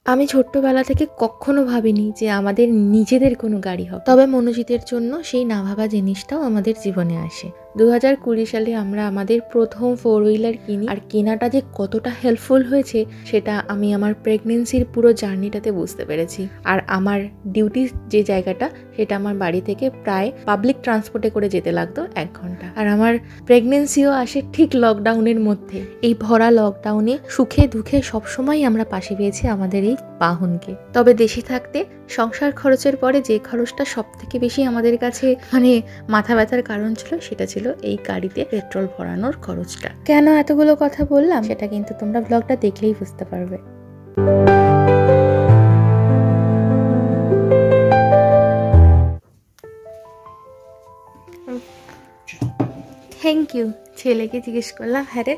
আমি ছোট্টবেলা থেকে কখনো ভাবিনি যে আমাদের নিজেদের কোনো গাড়ি হবে, তবে মনোজিতের জন্য সেই না ভাবা জিনিসটাও আমাদের জীবনে আসে। 2020 সালে আমরা আমাদের প্রথম 4 হুইলার কিনি, আর কেনাটা যে কতটা হেল্পফুল হয়েছে সেটা আমি আমার প্রেগনেন্সির পুরো জার্নিটাতে বুঝতে পেরেছি। আর আমার ডিউটি যে জায়গাটা সেটা আমার বাড়ি থেকে প্রায় পাবলিক ট্রান্সপোর্টে করে যেতে লাগতো 1 ঘন্টা। আর আমার প্রেগনেন্সিও আসে ঠিক লকডাউনের মধ্যে। এই ভরা লকডাউনে সুখে দুঃখে সবসময় আমরা পাশে পেয়েছি আমাদের এই বাহনকে। তবে দেশে থাকতে সংসার খরচের পরে যে খরচটা সব থেকে বেশি আমাদের কাছে মাথা ব্যথার কারণ ছিল, সেটা ছিল এই গাড়িতে পেট্রোল ভরানোর খরচটা। কেন এতগুলো কথা বললাম সেটা কিন্তু তোমরা ব্লগটা দেখলেই বুঝতে পারবে। Thank you. ছেলেকে জিজ্ঞেস করলাম, হ্যাঁ রে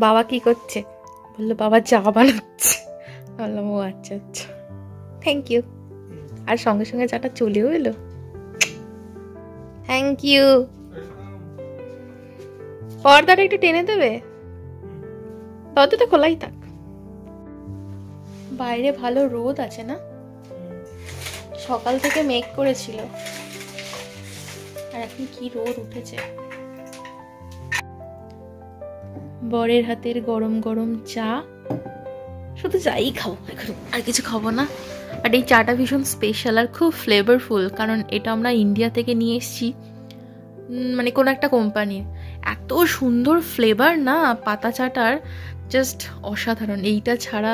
বাবা কি করছে, বললো বাবা চা বানাচ্ছে। বললাম ও আচ্ছা আচ্ছা, থ্যাংক ইউ। আর সঙ্গে সঙ্গে চাটা চলেও এলো। Thank you. পর্দাটা একটু টেনে দেবে, দরজাটা খোলাই থাক। বাইরে ভালো রোদ আছে না, সকাল থেকে মেঘ করেছিল আর এখন কি রোদ উঠেছে। বরের হাতের গরম গরম চা, শুধু চাই খাবো এখন, আর কিছু খাবো না। আর এই চাটা ভীষণ স্পেশাল আর খুব ফ্লেভারফুল, কারণ এটা আমরা ইন্ডিয়া থেকে নিয়ে এসেছি, কোনো একটা কোম্পানির। এত সুন্দর ফ্লেভার না পাতা চাটার, জাস্ট অসাধারণ। এইটা ছাড়া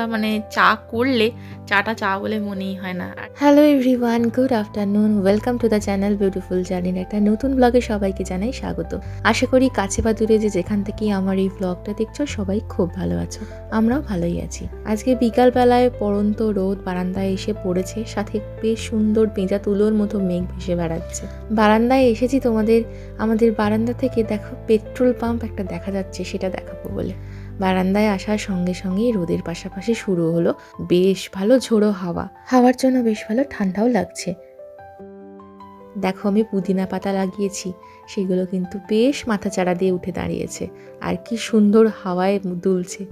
চা করলে চাটা চা বলে মনেই হয় না। Hello everyone, good afternoon, welcome to the channel beautiful জার্নির একটা নতুন ব্লগে সবাইকে জানাই স্বাগত। আশা করি কাছে বা দূরে যেখান থেকে আমার এই ব্লগটা দেখছো সবাই খুব ভালো আছো, আমরাও ভালোই আছি। আজকে বিকালবেলায় পড়ন্ত রোদ বারান্দায় এসে পড়েছে, সাথে বেশ সুন্দর পেঁজা তুলোর মতো মেঘ ভেসে বেড়াচ্ছে। বারান্দায় এসেছি আমাদের বারান্দা থেকে দেখো পেট্রোল পাম্প একটা দেখা যাচ্ছে, সেটা দেখাবো বলে। বারান্দায় আসার সঙ্গে সঙ্গেই রোদের পাশাপাশি শুরু হলো বেশ ভালো ঝোড়ো হাওয়ার জন্য বেশ ভালো ঠান্ডাও লাগছে। দেখো আমি পুদিনা পাতা লাগিয়েছি, সেগুলো কিন্তু বেশ মাথাচাড়া দিয়ে উঠে দাঁড়িয়েছে আর কি সুন্দর হাওয়ায় দুলছে।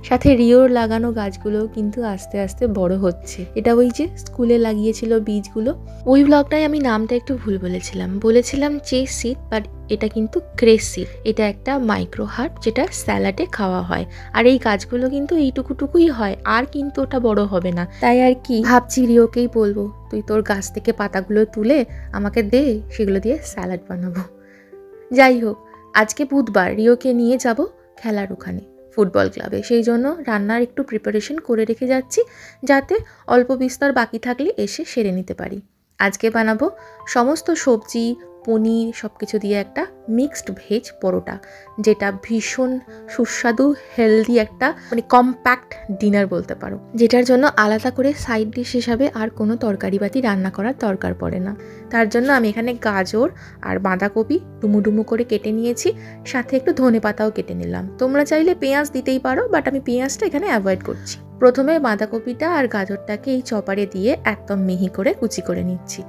সাথে রিওর লাগানো গাছগুলোও কিন্তু আস্তে আস্তে বড় হচ্ছে। এটা ওই যে স্কুলে লাগিয়েছিল বীজগুলো। ওই ব্লগটায় আমি নামটা একটু ভুল বলেছিলাম চেস সিড, বাট এটা কিন্তু ক্রেস সিড। এটা একটা মাইক্রো হার্ব যেটা স্যালাডে খাওয়া হয়। আর এই গাছগুলো কিন্তু এইটুকুটুকুই হয়, আর কিন্তু ওটা বড় হবে না। তাই আর কি ভাবছি রিওকেই বলবো, তুই তোর গাছ থেকে পাতাগুলো তুলে আমাকে দে, সেগুলো দিয়ে স্যালাড বানাবো। যাই হোক, আজকে বুধবার, রিওকে নিয়ে যাব খেলার ওখানে ফুটবল ক্লাবে। সেই জন্য রান্নার একটু প্রিপারেশন করে রেখে যাচ্ছি, যাতে অল্প বিস্তর বাকি থাকলে এসে সেরে নিতে পারি। আজকে বানাবো সমস্ত সবজি পনির সব কিছু দিয়ে একটা মিক্সড ভেজ পরোটা, যেটা ভীষণ সুস্বাদু হেলদি একটা কম্প্যাক্ট ডিনার বলতে পারো, যেটার জন্য আলাদা করে সাইড ডিশ হিসাবে আর কোনো তরকারিবাতি রান্না করার দরকার পড়ে না। তার জন্য আমি এখানে গাজর আর বাঁধাকপি ডুমু করে কেটে নিয়েছি, সাথে একটু ধনেপাতাও কেটে নিলাম। তোমরা চাইলে পেঁয়াজ দিতেই পারো, বাট আমি পেঁয়াজটা এখানে অ্যাভয়েড করছি। প্রথমে বাঁধাকপিটা আর গাজরটাকে এই চপারে দিয়ে একদম মিহি করে কুচি করে নিচ্ছি।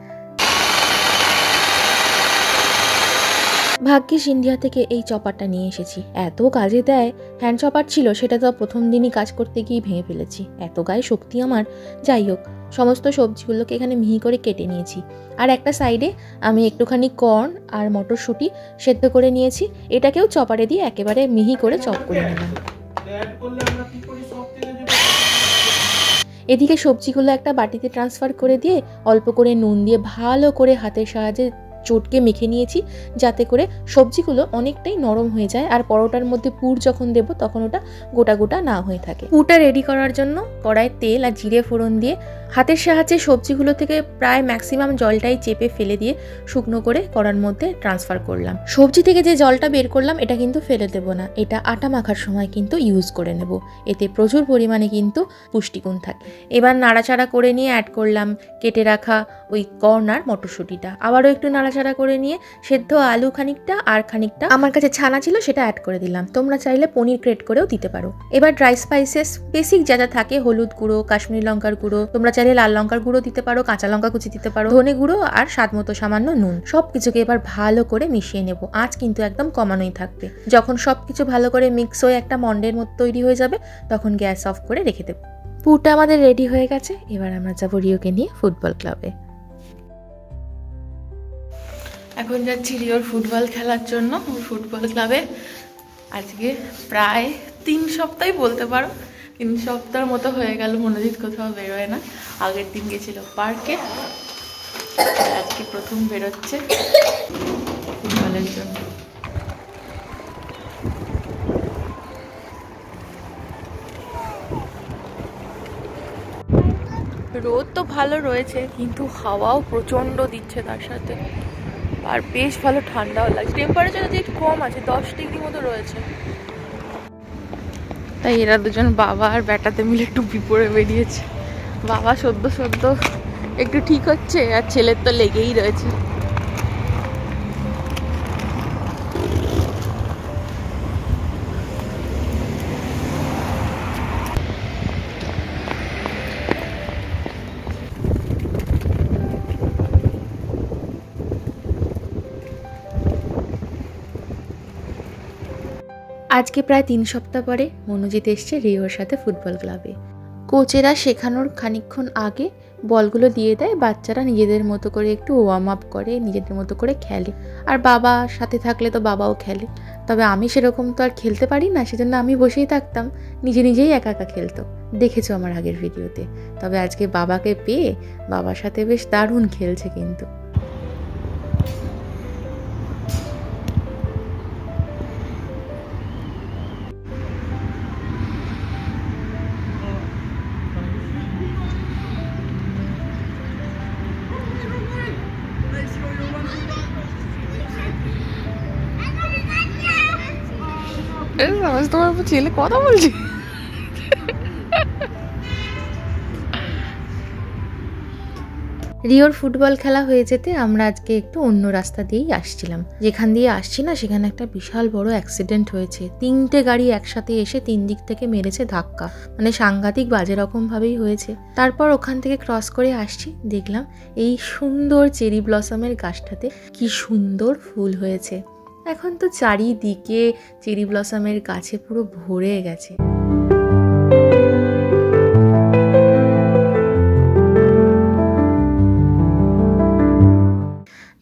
ভাগ্যিস ইন্ডিয়া থেকে এই চপারটা নিয়ে এসেছি, এত কাজে দেয়। হ্যান্ড চপার ছিল, সেটা তো প্রথম দিনই কাজ করতে গিয়ে ভেঙে ফেলেছি, এত গায়ে শক্তি আমার। যাই হোক, সমস্ত সবজিগুলোকে এখানে মিহি করে কেটে নিয়েছি। আর একটা সাইডে আমি একটুখানি কর্ন আর মটরশুঁটি সেদ্ধ করে নিয়েছি, এটাকেও চপারে দিয়ে একেবারে মিহি করে চপ করে নিলাম। এদিকে সবজিগুলো একটা বাটিতে ট্রান্সফার করে দিয়ে অল্প করে নুন দিয়ে ভালো করে হাতের সাহায্যে চটকে মেখে নিয়েছি, যাতে করে সবজিগুলো অনেকটাই নরম হয়ে যায়, আর পরোটার মধ্যে পুর যখন দেব তখন ওটা গোটা গোটা না হয়ে থাকে। পুরটা রেডি করার জন্য কড়াইয়ে তেল আর জিরে ফোড়ন দিয়ে হাতের সাহায্যে সবজিগুলো থেকে প্রায় ম্যাক্সিমাম জলটাই চেপে ফেলে দিয়ে শুকনো করে কড়ার মধ্যে ট্রান্সফার করলাম। সবজি থেকে যে জলটা বের করলাম এটা কিন্তু ফেলে দেব না, এটা আটা মাখার সময় কিন্তু ইউজ করে নেব, এতে প্রচুর পরিমাণে কিন্তু পুষ্টিগুণ থাকে। এবার নাড়াচাড়া করে নিয়ে অ্যাড করলাম কেটে রাখা ওই কর্ন আর মটরশুঁটিটা, আবারও একটু নাড়াচাড়া করে নিয়ে সেদ্ধ আলু খানিকটা আর খানিকটা আমার কাছে ছানা ছিল সেটা অ্যাড করে দিলাম। তোমরা চাইলে পনির গ্রেট করেও দিতে পারো। এবার ড্রাই স্পাইসেস বেসিক যা যা থাকে, হলুদ গুঁড়ো, কাশ্মীরি লঙ্কার গুঁড়ো, তোমরা চাইলে লাল লঙ্কার গুঁড়ো দিতে পারো, কাঁচা লঙ্কা কুচি দিতে পারো, ধনে গুঁড়ো আর স্বাদ মতো সামান্য নুন, সবকিছুকে এবার ভালো করে মিশিয়ে নেব। আঁচ কিন্তু একদম কমানোই থাকবে। যখন সবকিছু ভালো করে মিক্স হয়ে একটা মন্ডের মতো তৈরি হয়ে যাবে তখন গ্যাস অফ করে রেখে দেবো। পুরটা আমাদের রেডি হয়ে গেছে, এবার আমরা যাবো রিওকে নিয়ে ফুটবল ক্লাবে। এখন যাচ্ছি রিওর ফুটবল খেলার জন্য ফুটবল ক্লাবে। আজকে প্রায় 3 সপ্তাহই বলতে পারো, 3 সপ্তাহের মতো হয়ে গেল মনোজিৎ কোথাও বেরোয় না। আগের দিন গেছিল পার্কে, আজকে প্রথম বেরোচ্ছে ফুটবলের জন্য। রোদ তো ভালো রয়েছে কিন্তু হাওয়াও প্রচণ্ড দিচ্ছে তার সাথে, আর বেশ ভালো ঠান্ডাও লাগছে। টেম্পারেচার যদি একটু কম আছে, 10 ডিগ্রি মতো রয়েছে। তাই এরা দুজন বাবা আর বেটাতে মিলে টুপি পরে বেরিয়েছে। বাবা সদ্য একটু ঠিক হচ্ছে, আর ছেলের তো লেগেই রয়েছে। আজকে প্রায় 3 সপ্তাহ পরে মনোজিৎ এসছে রিওর সাথে ফুটবল ক্লাবে। কোচেরা শেখানোর খানিকক্ষণ আগে বলগুলো দিয়ে দেয়, বাচ্চারা নিজেদের মতো করে একটু ওয়ার্ম আপ করে, নিজেদের মতো করে খেলে। আর বাবা সাথে থাকলে তো বাবাও খেলে, তবে আমি সেরকম তো আর খেলতে পারি না, সেজন্য আমি বসেই থাকতাম, নিজেই একা একা খেলতো, দেখেছো আমার আগের ভিডিওতে। তবে আজকে বাবাকে পেয়ে বাবার সাথে বেশ দারুণ খেলছে কিন্তু। তোমার ছেলে কথা বলছে। রিওর ফুটবল খেলা হয়ে যেতে আমরা আজকে একটু অন্য রাস্তা দিয়েই আসছিলাম। যেখান দিয়ে আসছি না সেখানে একটা বিশাল বড় অ্যাক্সিডেন্ট হয়েছে। 3টে গাড়ি একসাথে এসে 3 দিক থেকে মেরেছে ধাক্কা, মানে সাংঘাতিক বাজে রকম ভাবেই হয়েছে। তারপর ওখান থেকে ক্রস করে আসছি, দেখলাম এই সুন্দর চেরি ব্লসমের গাছটাতে কি সুন্দর ফুল হয়েছে। এখন তো চারিদিকে চেরি ব্লসমের গাছে পুরো ভরে গেছে।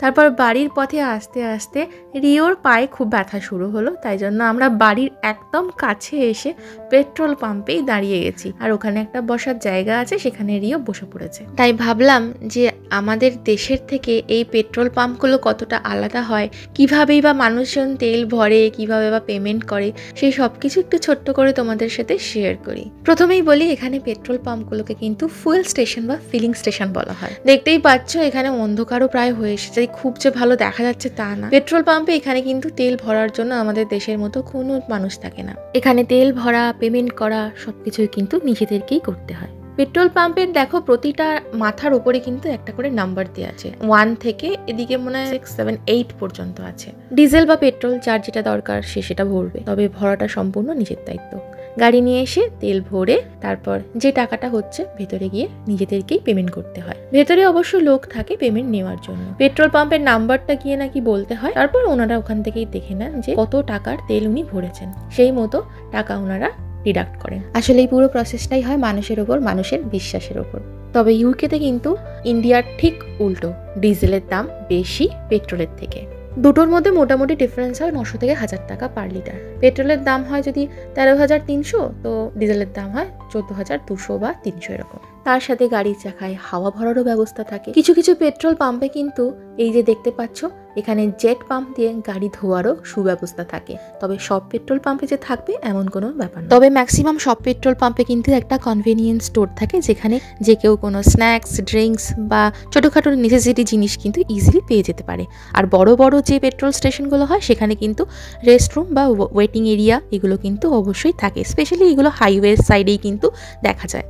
তারপর বাড়ির পথে আস্তে আস্তে রিওর পায়ে খুব ব্যথা শুরু হলো, তাই জন্য আমরা বাড়ির একদম কাছে এসে পেট্রোল পাম্পেই দাঁড়িয়ে গেছি। আর ওখানে একটা বসার জায়গা আছে, সেখানে রিও বসে পড়েছে। তাই ভাবলাম যে আমাদের দেশের থেকে এই পেট্রোল পাম্পগুলো কতটা আলাদা হয়, কীভাবেই বা মানুষজন তেল ভরে, কীভাবে বা পেমেন্ট করে, সেই সব কিছু একটু ছোট্ট করে তোমাদের সাথে শেয়ার করি। প্রথমেই বলি, এখানে পেট্রোল পাম্পগুলোকে কিন্তু ফুয়েল স্টেশন বা ফিলিং স্টেশন বলা হয়। দেখতেই পাচ্ছ এখানে অন্ধকারও প্রায় হয়ে এসেছে, খুব যে ভালো দেখা যাচ্ছে তা না। পেট্রোল পাম্পে এখানে কিন্তু তেল ভরার জন্য আমাদের দেশের মতো কোনো মানুষ থাকে না। এখানে তেল ভরা, পেমেন্ট করা সবকিছুই কিন্তু নিজেদেরকেই করতে হয়। পেট্রোল পাম্পের দেখো প্রতিটা মাথার উপরে কিন্তু একটা করে নাম্বার দেওয়া আছে, 1 থেকে এদিকে মনে হয় 6, 7, 8 পর্যন্ত আছে। ডিজেল বা পেট্রোল যার যেটা দরকার সে সেটা ভরবে, তবে ভরাটা সম্পূর্ণ নিজের দায়িত্ব। গাড়ি নিয়ে এসে তেল ভরে তারপর যে টাকাটা হচ্ছে ভেতরে গিয়ে নিজেদেরকেই পেমেন্ট করতে হয়। ভেতরে অবশ্য লোক থাকে পেমেন্ট নেওয়ার জন্য। পেট্রোল পাম্পের নাম্বারটা গিয়ে নাকি বলতে হয়, তারপর ওনারা ওখান থেকেই দেখে নেন যে কত টাকার তেল উনি ভরেছেন, সেই মতো টাকা ওনারা ডিডাক্ট করেন। আসলে এই পুরো প্রসেসটাই হয় মানুষের ওপর, মানুষের বিশ্বাসের ওপর। তবে ইউকেতে কিন্তু ইন্ডিয়ার ঠিক উল্টো, ডিজেলের দাম বেশি পেট্রোলের থেকে। দুটোর মধ্যে মোটামুটি ডিফারেন্স হয় 900 থেকে 1000 টাকা পার লিটার। পেট্রোলের দাম হয় যদি 13,300, তো ডিজেলের দাম হয় 14,200 বা 300 এরকম। তার সাথে গাড়ির চাকায় হাওয়া ভরারও ব্যবস্থা থাকে। কিছু কিছু পেট্রোল পাম্পে কিন্তু এই যে দেখতে পাচ্ছ এখানে জেট পাম্প দিয়ে গাড়ি ধোয়ারও সুব্যবস্থা থাকে। তবে সব পেট্রোল পাম্পে যে থাকবে এমন কোনো ব্যাপার না। তবে ম্যাক্সিমাম সব পেট্রোল পাম্পে কিন্তু একটা কনভেনিয়েন্স স্টোর থাকে, যেখানে যে কেউ কোনো স্ন্যাক্স, ড্রিঙ্কস বা ছোটোখাটো নেসেসিটি জিনিস কিন্তু ইজিলি পেয়ে যেতে পারে। আর বড় বড় যে পেট্রোল স্টেশনগুলো হয় সেখানে কিন্তু রেস্টরুম বা ওয়েটিং এরিয়া এগুলো কিন্তু অবশ্যই থাকে। স্পেশালি এগুলো হাইওয়ের সাইডেই কিন্তু দেখা যায়।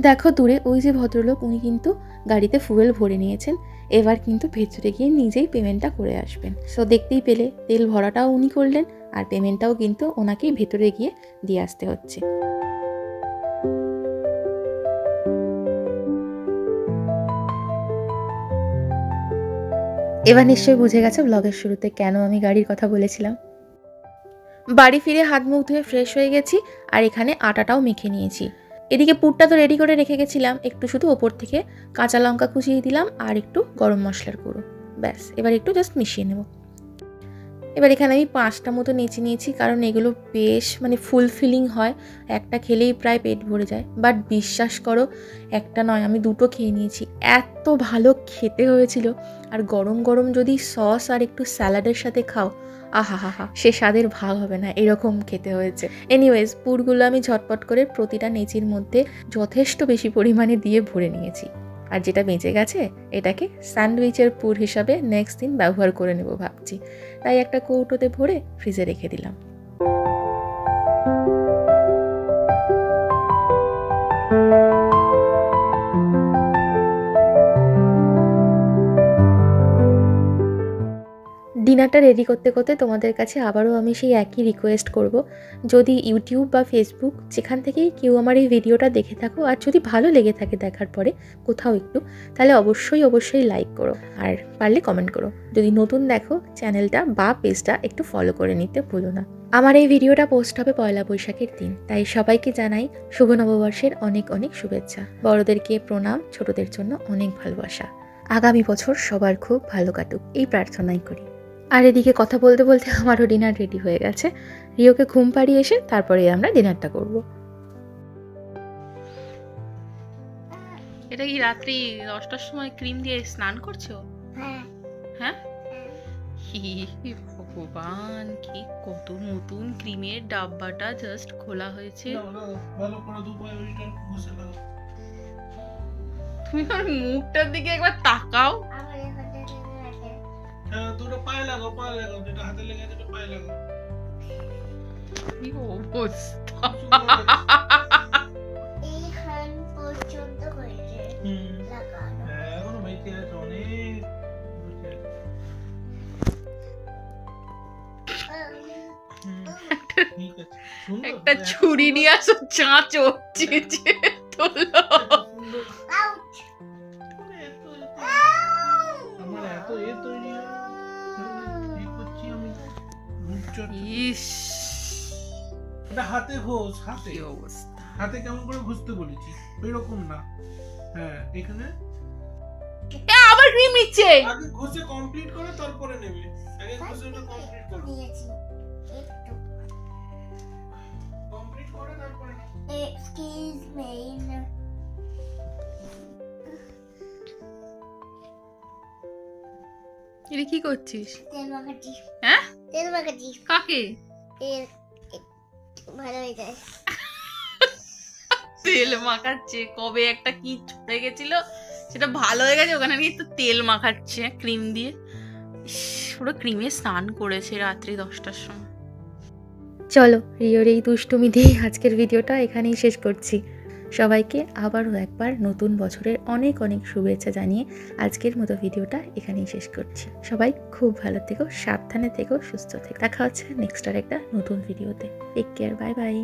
দেখো দূরে ওই যে ভদ্রলোক, উনি কিন্তু গাড়িতে ফুয়েল ভরে নিয়েছেন, এবার কিন্তু ভেতরে গিয়ে নিজেই পেমেন্টটা করে আসবেন। সো দেখতেই পেলে তেল ভরাটাও উনি করলেন, আর পেমেন্টটাও কিন্তু ওনাকেই ভেতরে গিয়ে দিয়ে আসতে হচ্ছে। এবার নিশ্চয়ই বুঝে গেছে ব্লগের শুরুতে কেন আমি গাড়ির কথা বলেছিলাম। বাড়ি ফিরে হাত মুখ ধুয়ে ফ্রেশ হয়ে গেছি, আর এখানে আটাটাও মেখে নিয়েছি। এদিকে পুরটা তো রেডি করে রেখে গেছিলাম, একটু শুধু ওপর থেকে কাঁচা লঙ্কা কুচিয়ে দিলাম আর একটু গরম মশলার গুঁড়ো, ব্যাস। এবার একটু জাস্ট মিশিয়ে নেব। এবার এখানে আমি 5টা মতো নেচে নিয়েছি, কারণ এগুলো বেশ মানে ফুলফিলিং হয়, একটা খেলেই প্রায় পেট ভরে যায়। বাট বিশ্বাস করো, একটা নয় আমি 2টো খেয়ে নিয়েছি, এত ভালো খেতে হয়েছিল। আর গরম গরম যদি সস আর একটু স্যালাডের সাথে খাও, আহা হা হা, সে স্বাদের ভাগ হবে না, এরকম খেতে হয়েছে। এনিওয়েজ, পুরগুলো আমি ঝটপট করে প্রতিটা নেচির মধ্যে যথেষ্ট বেশি পরিমাণে দিয়ে ভরে নিয়েছি। আর যেটা বেঁচে গেছে এটাকে স্যান্ডউইচের পুর হিসাবে নেক্সট দিন ব্যবহার করে নেব ভাবছি, তাই একটা কৌটোতে ভরে ফ্রিজে রেখে দিলাম। ডিনারটা রেডি করতে করতে তোমাদের কাছে আবারও আমি সেই একই রিকোয়েস্ট করব, যদি ইউটিউব বা ফেসবুক যেখান থেকেই কেউ আমার এই ভিডিওটা দেখে থাকো, আর যদি ভালো লেগে থাকে দেখার পরে কোথাও একটু, তাহলে অবশ্যই লাইক করো, আর পারলে কমেন্ট করো। যদি নতুন দেখো, চ্যানেলটা বা পেজটা একটু ফলো করে নিতে ভুলো না। আমার এই ভিডিওটা পোস্ট হবে পয়লা বৈশাখের দিন, তাই সবাইকে জানাই শুভ নববর্ষের অনেক অনেক শুভেচ্ছা। বড়দেরকে প্রণাম, ছোটদের জন্য অনেক ভালোবাসা। আগামী বছর সবার খুব ভালো কাটুক এই প্রার্থনাই করি। আর এদিকে কথা বলতে বলতে আমারও ডিনার রেডি হয়ে গেছে। রিওকে ঘুম পাড়িয়ে এসে তারপরে আমরা ডিনারটা করব। এটা কি রাত্রি 10টার সময় ক্রিম দিয়ে স্নান করছো? হ্যাঁ, ভগবান, কি কত নতুন ক্রিমের ডাব্বাটা জাস্ট খোলা হয়েছে। তুমি আমার মুখটার দিকে একবার তাকাও। দুটো পায়ে লাগাও, যেটা হাতে লেগে আছে পায়ে লাগাও। কি অবস্থা! এইখান পর্যন্ত হয়েছে লাগানো। এখনো বেঁচে আছে অনেক। একটা ছুরি নিয়ে আসো, চাঁচ হচ্ছে যে তোলো। আমার এত তৈরি করছি আমি। ইস, এটা হাতে ঘষ, হাতে কি অবস্থা! হাতে কেমন করে ঘষতে বলেছি, এরকম না। হ্যাঁ, এখানে আবার ক্রিম নিচ্ছে। আগে ঘষে কমপ্লিট করে তারপরে নেবে। আগে ঘষে এটা কমপ্লিট করো। নিয়েছি একটু। কমপ্লিট করে তারপরে নাও। Excuse me. এটা কি করছিস? তেল মাখাচ্ছি। হ্যাঁ, তেল মাখাচ্ছি। কাকে? তেল ভালো হয়ে যায়। তেল মাখাচ্ছে। কবে একটা কি ছড়ে গেছিল, সেটা ভালো হয়ে গেছে, ওখানে গিয়ে তো তেল মাখাচ্ছে ক্রিম দিয়ে। পুরো ক্রিমে স্নান করেছে রাত্রি 10টার সময়। চলো, রিওর এই দুষ্টুমি দিয়ে আজকের ভিডিওটা এখানেই শেষ করছি। সবাইকে আবারও একবার নতুন বছরের অনেক অনেক শুভেচ্ছা জানিয়ে আজকের মতো ভিডিওটা এখানেই শেষ করছি। সবাই খুব ভালো থেকো, সাবধানে থেকো, সুস্থ থেকো। দেখা হচ্ছে নেক্সট আর একটা নতুন ভিডিওতে। Take care, bye by.